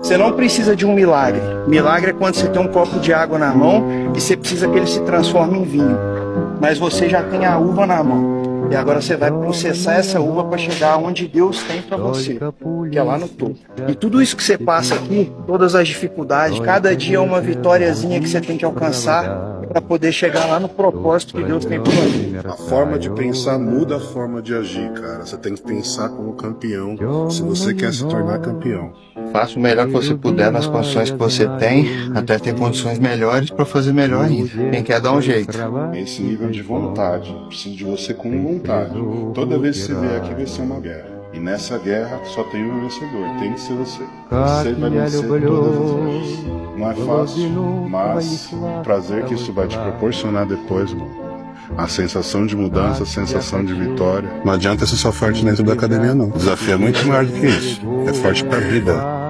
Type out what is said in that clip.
Você não precisa de um milagre. Milagre é quando você tem um copo de água na mão e você precisa que ele se transforme em vinho. Mas você já tem a uva na mão. E agora você vai processar essa uva para chegar onde Deus tem para você, que é lá no topo. E tudo isso que você passa aqui, todas as dificuldades, cada dia é uma vitóriazinha que você tem que alcançar para poder chegar lá no propósito que Deus tem para você. A forma de pensar muda a forma de agir, cara. Você tem que pensar como campeão se você quer se tornar campeão. Faça o melhor que você puder nas condições que você tem, até ter condições melhores para fazer melhor ainda. Quem quer dar um jeito. Esse nível de vontade, preciso de você com vontade. Toda vez que você vier aqui vai ser uma guerra. E nessa guerra só tem um vencedor, tem que ser você. Você vai vencer todas as vezes. Não é fácil, mas o prazer que isso vai te proporcionar depois, mano. A sensação de mudança, a sensação de vitória. Não adianta ser só forte dentro da academia, não. O desafio é muito maior do que isso. É forte pra vida.